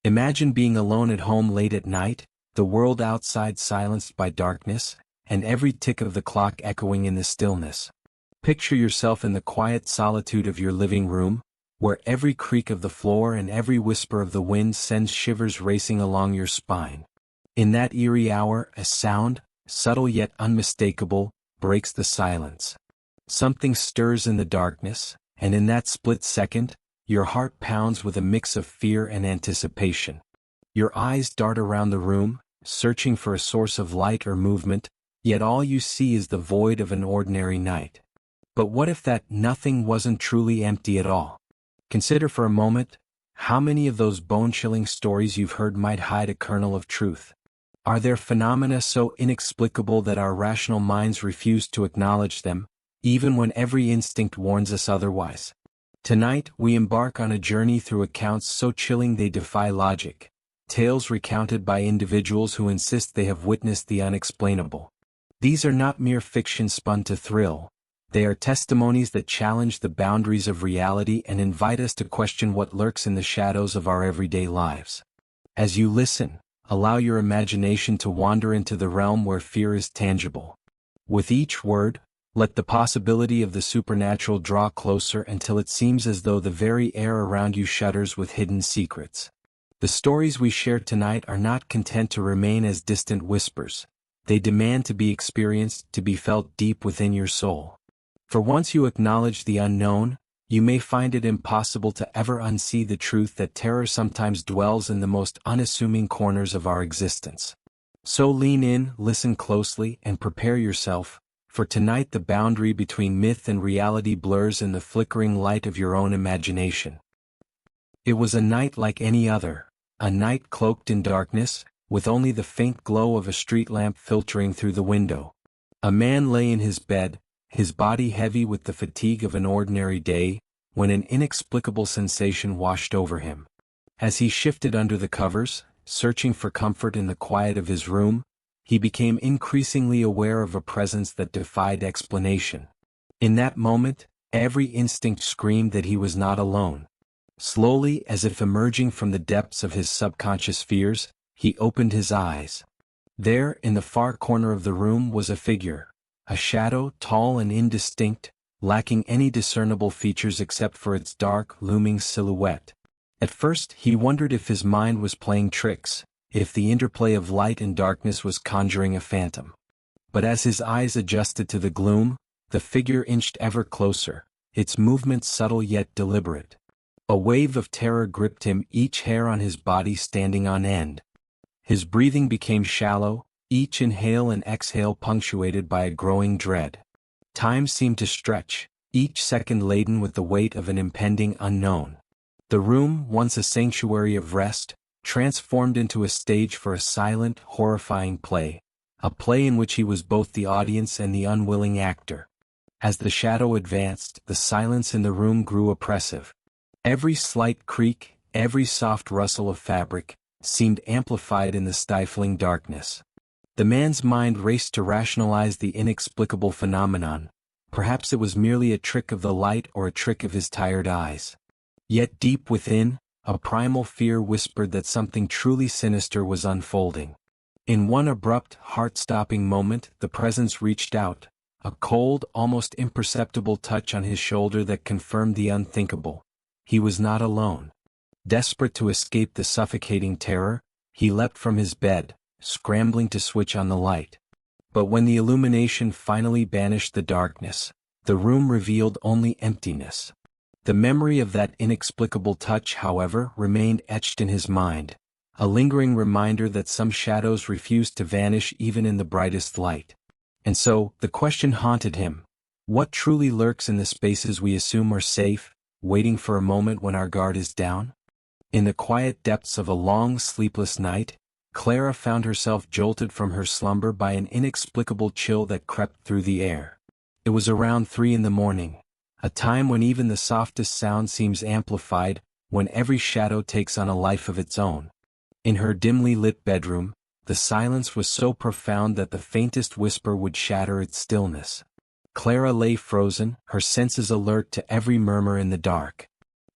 Imagine being alone at home late at night, the world outside silenced by darkness, and every tick of the clock echoing in the stillness. Picture yourself in the quiet solitude of your living room, where every creak of the floor and every whisper of the wind sends shivers racing along your spine. In that eerie hour, a sound, subtle yet unmistakable, breaks the silence. Something stirs in the darkness, and in that split second, your heart pounds with a mix of fear and anticipation. Your eyes dart around the room, searching for a source of light or movement, yet all you see is the void of an ordinary night. But what if that nothing wasn't truly empty at all? Consider for a moment, how many of those bone-chilling stories you've heard might hide a kernel of truth? Are there phenomena so inexplicable that our rational minds refuse to acknowledge them, even when every instinct warns us otherwise? Tonight, we embark on a journey through accounts so chilling they defy logic, tales recounted by individuals who insist they have witnessed the unexplainable. These are not mere fiction spun to thrill. They are testimonies that challenge the boundaries of reality and invite us to question what lurks in the shadows of our everyday lives. As you listen, allow your imagination to wander into the realm where fear is tangible. With each word, let the possibility of the supernatural draw closer until it seems as though the very air around you shudders with hidden secrets. The stories we share tonight are not content to remain as distant whispers. They demand to be experienced, to be felt deep within your soul. For once you acknowledge the unknown, you may find it impossible to ever unsee the truth that terror sometimes dwells in the most unassuming corners of our existence. So lean in, listen closely, and prepare yourself, for tonight the boundary between myth and reality blurs in the flickering light of your own imagination. It was a night like any other, a night cloaked in darkness, with only the faint glow of a street lamp filtering through the window. A man lay in his bed, his body heavy with the fatigue of an ordinary day, when an inexplicable sensation washed over him. As he shifted under the covers, searching for comfort in the quiet of his room, he became increasingly aware of a presence that defied explanation. In that moment, every instinct screamed that he was not alone. Slowly, as if emerging from the depths of his subconscious fears, he opened his eyes. There, in the far corner of the room, was a figure, a shadow, tall and indistinct, lacking any discernible features except for its dark, looming silhouette. At first, he wondered if his mind was playing tricks, if the interplay of light and darkness was conjuring a phantom. But as his eyes adjusted to the gloom, the figure inched ever closer, its movements subtle yet deliberate. A wave of terror gripped him, each hair on his body standing on end. His breathing became shallow, each inhale and exhale punctuated by a growing dread. Time seemed to stretch, each second laden with the weight of an impending unknown. The room, once a sanctuary of rest, transformed into a stage for a silent, horrifying play, a play in which he was both the audience and the unwilling actor. As the shadow advanced, the silence in the room grew oppressive. Every slight creak, every soft rustle of fabric, seemed amplified in the stifling darkness. The man's mind raced to rationalize the inexplicable phenomenon. Perhaps it was merely a trick of the light or a trick of his tired eyes. Yet deep within, a primal fear whispered that something truly sinister was unfolding. In one abrupt, heart-stopping moment, the presence reached out, a cold, almost imperceptible touch on his shoulder that confirmed the unthinkable. He was not alone. Desperate to escape the suffocating terror, he leapt from his bed, scrambling to switch on the light. But when the illumination finally banished the darkness, the room revealed only emptiness. The memory of that inexplicable touch, however, remained etched in his mind, a lingering reminder that some shadows refused to vanish even in the brightest light. And so, the question haunted him: what truly lurks in the spaces we assume are safe, waiting for a moment when our guard is down? In the quiet depths of a long, sleepless night, Clara found herself jolted from her slumber by an inexplicable chill that crept through the air. It was around 3 a.m, a time when even the softest sound seems amplified, when every shadow takes on a life of its own. In her dimly lit bedroom, the silence was so profound that the faintest whisper would shatter its stillness. Clara lay frozen, her senses alert to every murmur in the dark.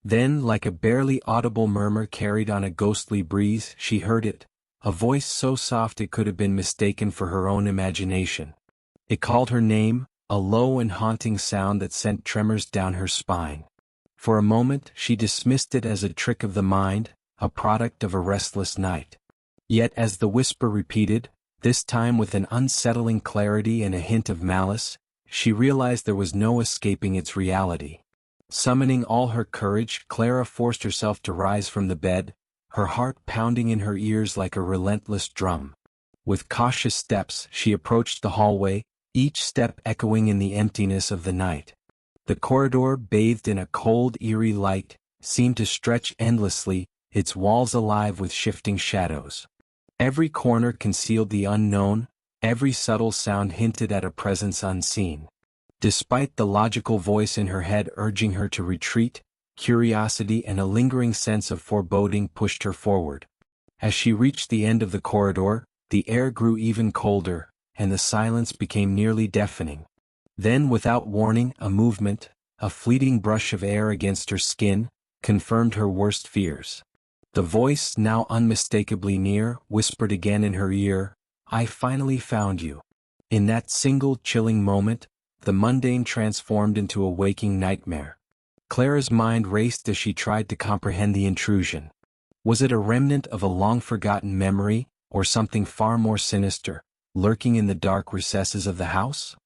Then, like a barely audible murmur carried on a ghostly breeze, she heard it, a voice so soft it could have been mistaken for her own imagination. It called her name, a low and haunting sound that sent tremors down her spine. For a moment she dismissed it as a trick of the mind, a product of a restless night. Yet as the whisper repeated, this time with an unsettling clarity and a hint of malice, she realized there was no escaping its reality. Summoning all her courage, Clara forced herself to rise from the bed, her heart pounding in her ears like a relentless drum. With cautious steps she approached the hallway, each step echoing in the emptiness of the night. The corridor, bathed in a cold, eerie light, seemed to stretch endlessly, its walls alive with shifting shadows. Every corner concealed the unknown, every subtle sound hinted at a presence unseen. Despite the logical voice in her head urging her to retreat, curiosity and a lingering sense of foreboding pushed her forward. As she reached the end of the corridor, the air grew even colder, and the silence became nearly deafening. Then, without warning, a movement, a fleeting brush of air against her skin, confirmed her worst fears. The voice, now unmistakably near, whispered again in her ear, "I finally found you." In that single chilling moment, the mundane transformed into a waking nightmare. Clara's mind raced as she tried to comprehend the intrusion. Was it a remnant of a long-forgotten memory, or something far more sinister, lurking in the dark recesses of the house?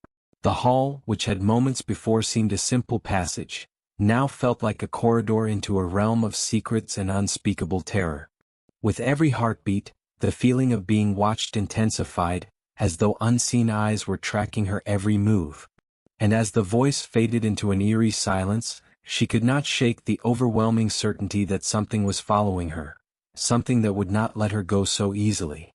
The hall, which had moments before seemed a simple passage, now felt like a corridor into a realm of secrets and unspeakable terror. With every heartbeat, the feeling of being watched intensified, as though unseen eyes were tracking her every move. And as the voice faded into an eerie silence, she could not shake the overwhelming certainty that something was following her, something that would not let her go so easily.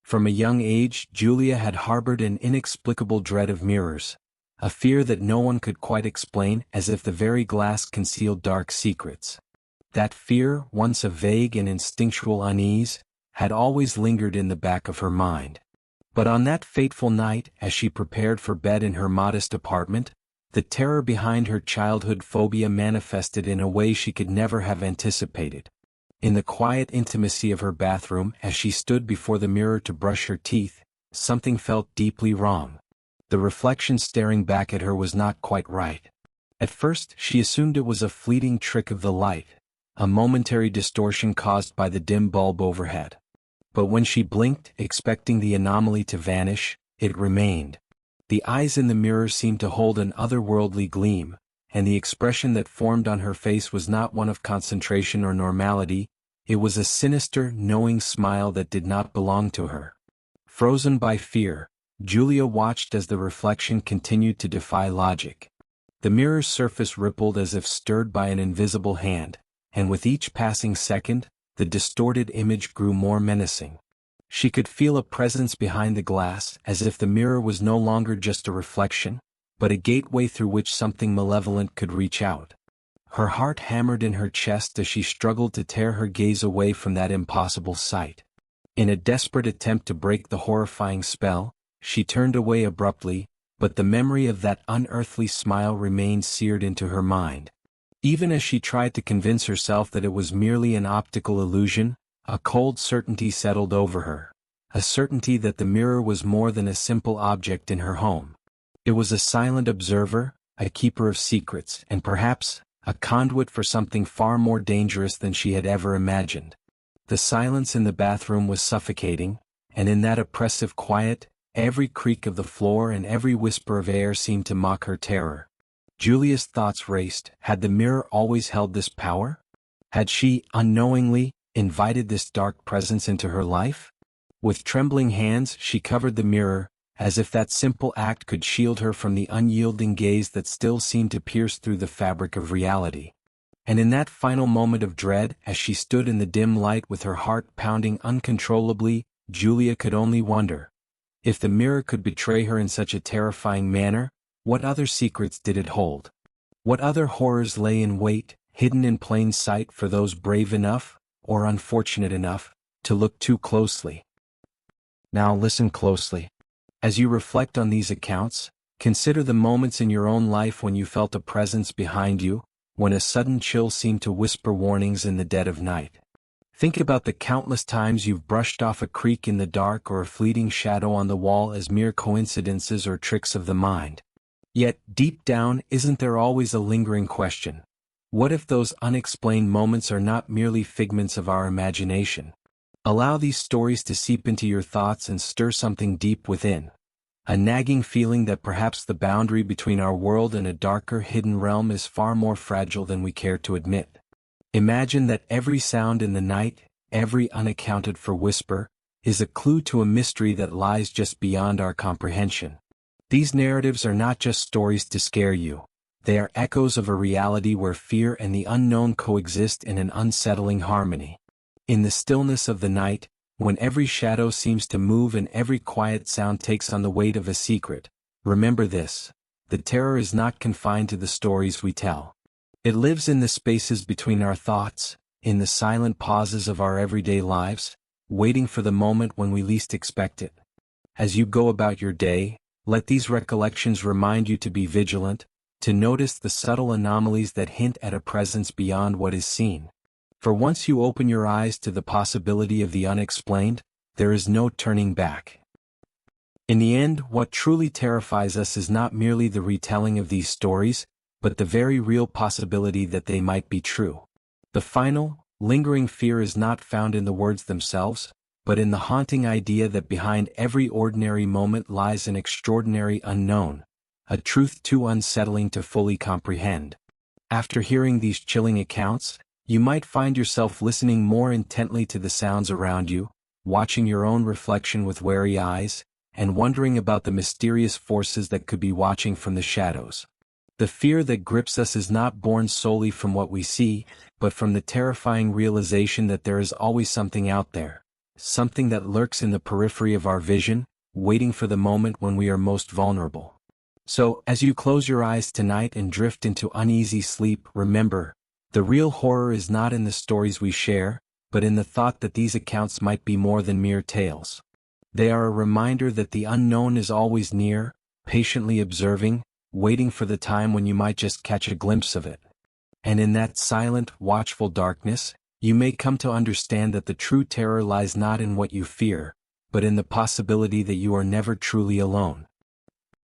From a young age, Julia had harbored an inexplicable dread of mirrors, a fear that no one could quite explain, as if the very glass concealed dark secrets. That fear, once a vague and instinctual unease, had always lingered in the back of her mind. But on that fateful night, as she prepared for bed in her modest apartment, the terror behind her childhood phobia manifested in a way she could never have anticipated. In the quiet intimacy of her bathroom, as she stood before the mirror to brush her teeth, something felt deeply wrong. The reflection staring back at her was not quite right. At first, she assumed it was a fleeting trick of the light, a momentary distortion caused by the dim bulb overhead. But when she blinked, expecting the anomaly to vanish, it remained. The eyes in the mirror seemed to hold an otherworldly gleam, and the expression that formed on her face was not one of concentration or normality, it was a sinister, knowing smile that did not belong to her. Frozen by fear, Julia watched as the reflection continued to defy logic. The mirror's surface rippled as if stirred by an invisible hand, and with each passing second, the distorted image grew more menacing. She could feel a presence behind the glass, as if the mirror was no longer just a reflection, but a gateway through which something malevolent could reach out. Her heart hammered in her chest as she struggled to tear her gaze away from that impossible sight. In a desperate attempt to break the horrifying spell, she turned away abruptly, but the memory of that unearthly smile remained seared into her mind. Even as she tried to convince herself that it was merely an optical illusion, a cold certainty settled over her, a certainty that the mirror was more than a simple object in her home. It was a silent observer, a keeper of secrets, and perhaps, a conduit for something far more dangerous than she had ever imagined. The silence in the bathroom was suffocating, and in that oppressive quiet, every creak of the floor and every whisper of air seemed to mock her terror. Julia's thoughts raced. Had the mirror always held this power? Had she, unknowingly, invited this dark presence into her life? With trembling hands she covered the mirror, as if that simple act could shield her from the unyielding gaze that still seemed to pierce through the fabric of reality. And in that final moment of dread, as she stood in the dim light with her heart pounding uncontrollably, Julia could only wonder. If the mirror could betray her in such a terrifying manner, what other secrets did it hold? What other horrors lay in wait, hidden in plain sight for those brave enough, or unfortunate enough, to look too closely? Now listen closely. As you reflect on these accounts, consider the moments in your own life when you felt a presence behind you, when a sudden chill seemed to whisper warnings in the dead of night. Think about the countless times you've brushed off a creak in the dark or a fleeting shadow on the wall as mere coincidences or tricks of the mind. Yet, deep down, isn't there always a lingering question? What if those unexplained moments are not merely figments of our imagination? Allow these stories to seep into your thoughts and stir something deep within. A nagging feeling that perhaps the boundary between our world and a darker hidden realm is far more fragile than we care to admit. Imagine that every sound in the night, every unaccounted for whisper, is a clue to a mystery that lies just beyond our comprehension. These narratives are not just stories to scare you. They are echoes of a reality where fear and the unknown coexist in an unsettling harmony. In the stillness of the night, when every shadow seems to move and every quiet sound takes on the weight of a secret, remember this: the terror is not confined to the stories we tell. It lives in the spaces between our thoughts, in the silent pauses of our everyday lives, waiting for the moment when we least expect it. As you go about your day, let these recollections remind you to be vigilant, to notice the subtle anomalies that hint at a presence beyond what is seen. For once you open your eyes to the possibility of the unexplained, there is no turning back. In the end, what truly terrifies us is not merely the retelling of these stories, but the very real possibility that they might be true. The final, lingering fear is not found in the words themselves, but in the haunting idea that behind every ordinary moment lies an extraordinary unknown, a truth too unsettling to fully comprehend. After hearing these chilling accounts, you might find yourself listening more intently to the sounds around you, watching your own reflection with wary eyes, and wondering about the mysterious forces that could be watching from the shadows. The fear that grips us is not born solely from what we see, but from the terrifying realization that there is always something out there, something that lurks in the periphery of our vision, waiting for the moment when we are most vulnerable. So, as you close your eyes tonight and drift into uneasy sleep, remember, the real horror is not in the stories we share, but in the thought that these accounts might be more than mere tales. They are a reminder that the unknown is always near, patiently observing, waiting for the time when you might just catch a glimpse of it. And in that silent, watchful darkness, you may come to understand that the true terror lies not in what you fear, but in the possibility that you are never truly alone.